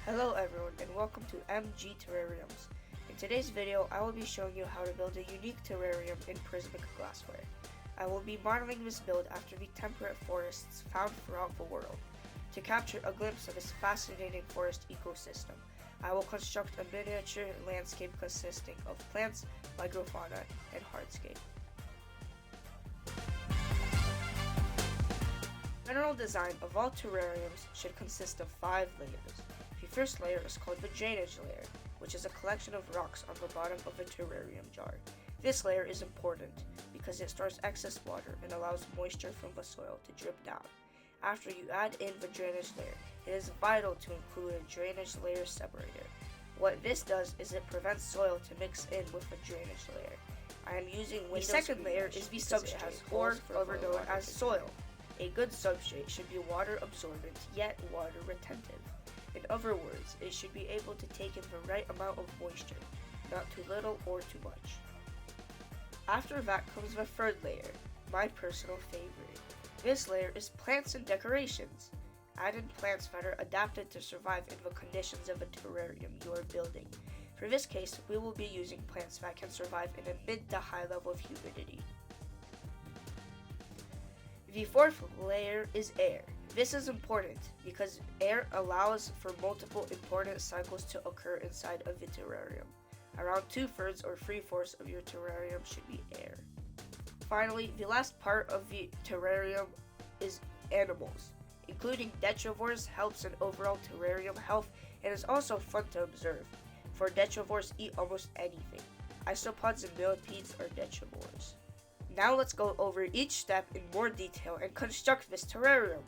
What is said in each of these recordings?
Hello everyone and welcome to MG Terrariums. In today's video, I will be showing you how to build a unique terrarium in prismatic glassware. I will be modeling this build after the temperate forests found throughout the world. To capture a glimpse of this fascinating forest ecosystem, I will construct a miniature landscape consisting of plants, microfauna, and hardscape. The general design of all terrariums should consist of 5 layers. The first layer is called the drainage layer, which is a collection of rocks on the bottom of a terrarium jar. This layer is important because it stores excess water and allows moisture from the soil to drip down. After you add in the drainage layer, it is vital to include a drainage layer separator. What this does is it prevents soil to mix in with the drainage layer. I am using window. The second layer is the substrate, or otherwise known as soil. A good substrate should be water absorbent yet water retentive. In other words, it should be able to take in the right amount of moisture, not too little or too much. After that comes the third layer, my personal favorite. This layer is plants and decorations. Add in plants that are adapted to survive in the conditions of a terrarium you are building. For this case, we will be using plants that can survive in a mid to high level of humidity. The fourth layer is air. This is important because air allows for multiple important cycles to occur inside of the terrarium. Around 2/3 or 3/4 of your terrarium should be air. Finally, the last part of the terrarium is animals. Including detrivores helps in overall terrarium health and is also fun to observe, for detrivores eat almost anything. Isopods and millipedes are detrivores. Now let's go over each step in more detail and construct this terrarium.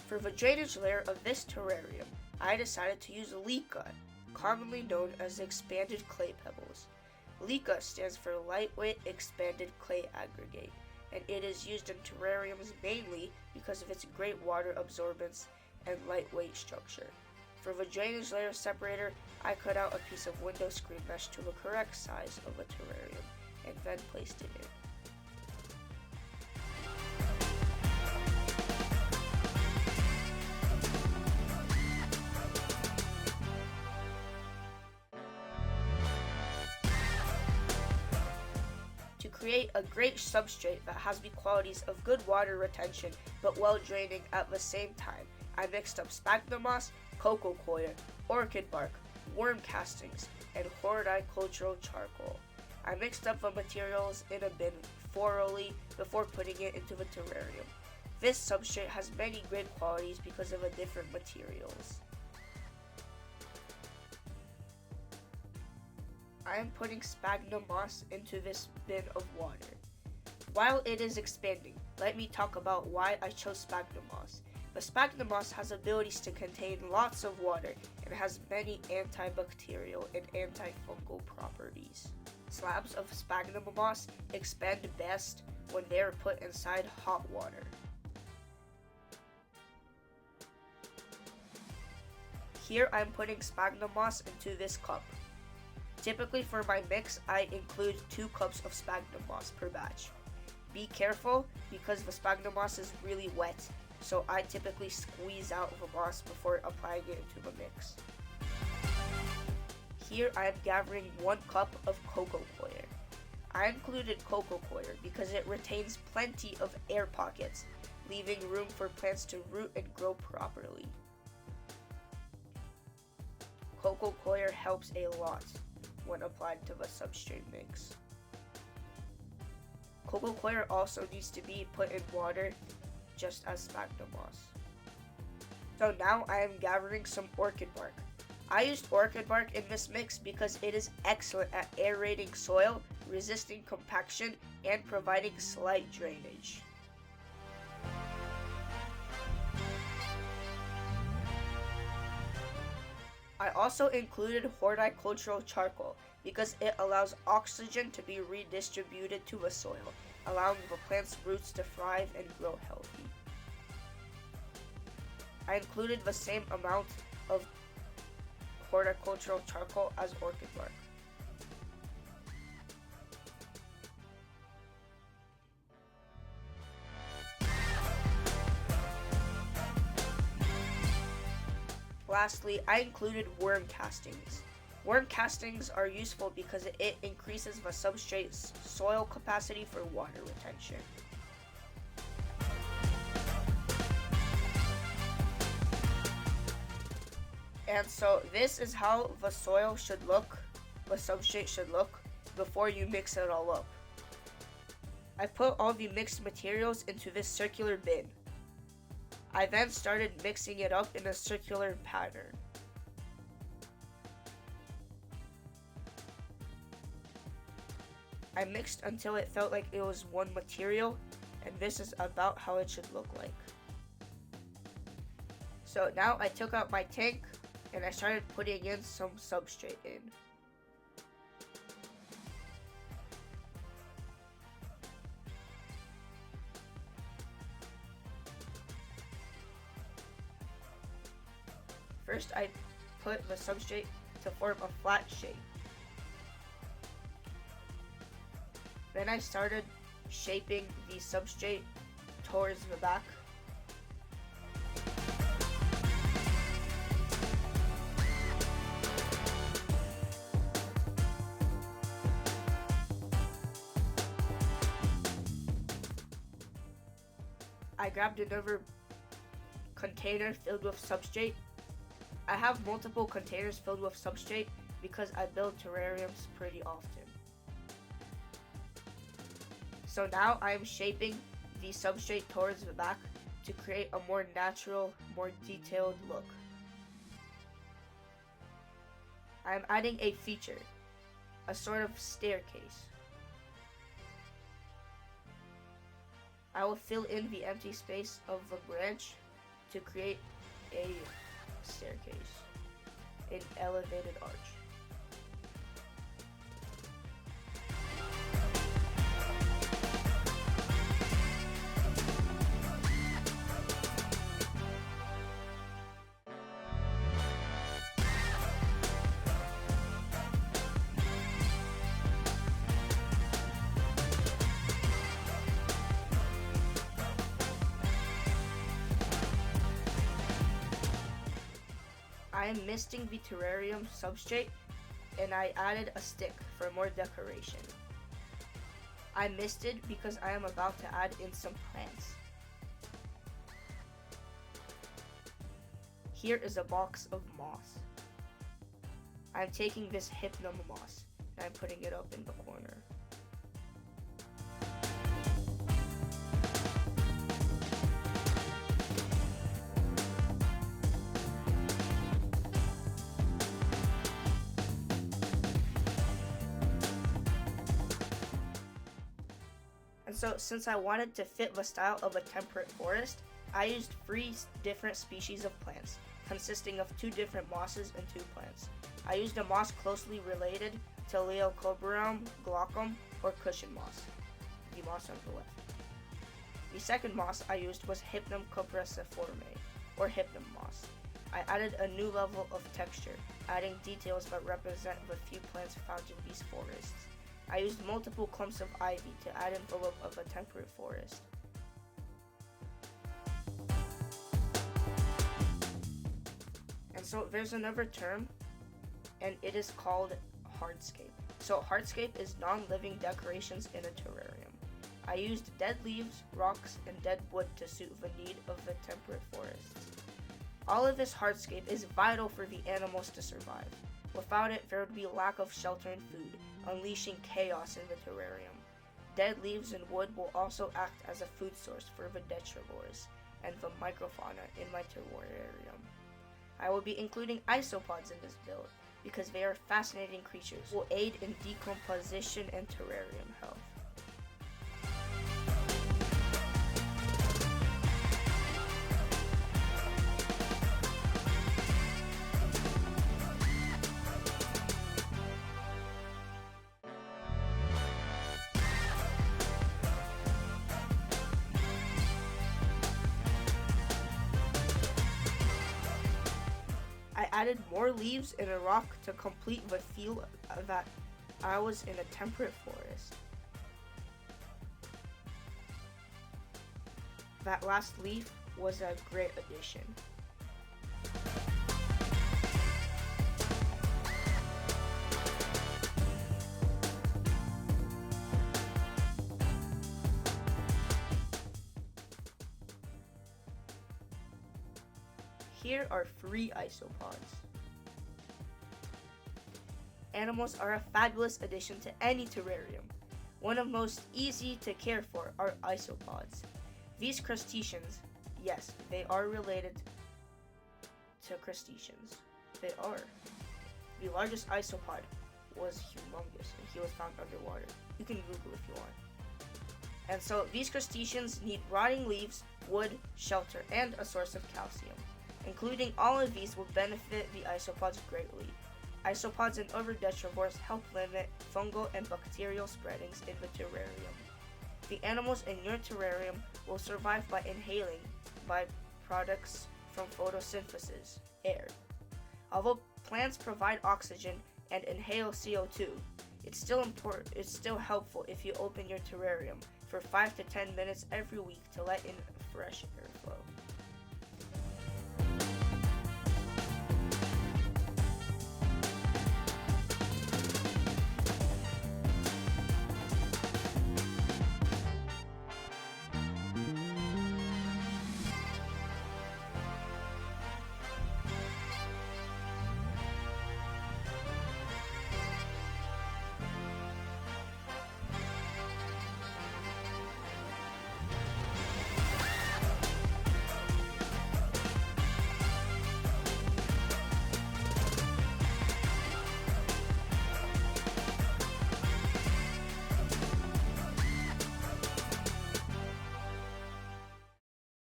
For the drainage layer of this terrarium, I decided to use leca, commonly known as expanded clay pebbles. Leca stands for lightweight expanded clay aggregate, and it is used in terrariums mainly because of its great water absorbance and lightweight structure. For the drainage layer separator, I cut out a piece of window screen mesh to the correct size of a terrarium and then placed it in. To create a great substrate that has the qualities of good water retention but well draining at the same time, I mixed up sphagnum moss, cocoa coir, orchid bark, worm castings, and horticultural charcoal. I mixed up the materials in a bin thoroughly before putting it into the terrarium. This substrate has many great qualities because of the different materials. I am putting sphagnum moss into this bin of water. While it is expanding, let me talk about why I chose sphagnum moss. The sphagnum moss has abilities to contain lots of water and has many antibacterial and antifungal properties. Slabs of sphagnum moss expand best when they are put inside hot water. Here I am putting sphagnum moss into this cup. Typically for my mix, I include 2 cups of sphagnum moss per batch. Be careful because the sphagnum moss is really wet, so I typically squeeze out the moss before applying it into the mix. Here I am gathering 1 cup of cocoa coir. I included cocoa coir because it retains plenty of air pockets, leaving room for plants to root and grow properly. Cocoa coir helps a lot when applied to the substrate mix. Cocoa coir also needs to be put in water just as sphagnum moss. So now I am gathering some orchid bark. I used orchid bark in this mix because it is excellent at aerating soil, resisting compaction, and providing slight drainage. I also included horticultural charcoal because it allows oxygen to be redistributed to the soil, allowing the plant's roots to thrive and grow healthy. I included the same amount of horticultural charcoal as orchid bark. Lastly, I included worm castings. Worm castings are useful because it increases the substrate's soil capacity for water retention. And so this is how the soil should look, the substrate should look, before you mix it all up. I put all the mixed materials into this circular bin. I then started mixing it up in a circular pattern. I mixed until it felt like it was one material, and this is about how it should look like. So now I took out my tank and I started putting in some substrate in. First, I put the substrate to form a flat shape. Then I started shaping the substrate towards the back. I grabbed another container filled with substrate. I have multiple containers filled with substrate because I build terrariums pretty often. So now I am shaping the substrate towards the back to create a more natural, more detailed look. I am adding a feature, a sort of staircase. I will fill in the empty space of the branch to create a staircase, an elevated arch. I am misting the terrarium substrate and I added a stick for more decoration. I misted because I am about to add in some plants. Here is a box of moss. I'm taking this hypnum moss and I'm putting it up in the corner. And so since I wanted to fit the style of a temperate forest, I used 3 different species of plants, consisting of 2 different mosses and 2 plants. I used a moss closely related to Leocobrium glaucum or cushion moss, the moss on the left. The second moss I used was Hypnum cupressiforme, or hypnum moss. I added a new level of texture, adding details that represent the few plants found in these forests. I used multiple clumps of ivy to add envelope of a temperate forest. And so there's another term, and it is called hardscape. So hardscape is non-living decorations in a terrarium. I used dead leaves, rocks, and dead wood to suit the need of the temperate forests. All of this hardscape is vital for the animals to survive. Without it, there would be a lack of shelter and food, unleashing chaos in the terrarium. Dead leaves and wood will also act as a food source for the detritivores and the microfauna in my terrarium. I will be including isopods in this build because they are fascinating creatures who will aid in decomposition and terrarium health. I added more leaves and a rock to complete the feel that I was in a temperate forest. That last leaf was a great addition. Here are free isopods. Animals are a fabulous addition to any terrarium. One of the most easy to care for are isopods. These crustaceans, yes, they are related to crustaceans. They are. The largest isopod was humongous, and he was found underwater. You can Google if you want. And so these crustaceans need rotting leaves, wood, shelter, and a source of calcium. Including all of these will benefit the isopods greatly. Isopods and other detrivores help limit fungal and bacterial spreadings in the terrarium. The animals in your terrarium will survive by inhaling byproducts from photosynthesis, air. Although plants provide oxygen and inhale CO2, it's still helpful if you open your terrarium for 5 to 10 minutes every week to let in fresh airflow.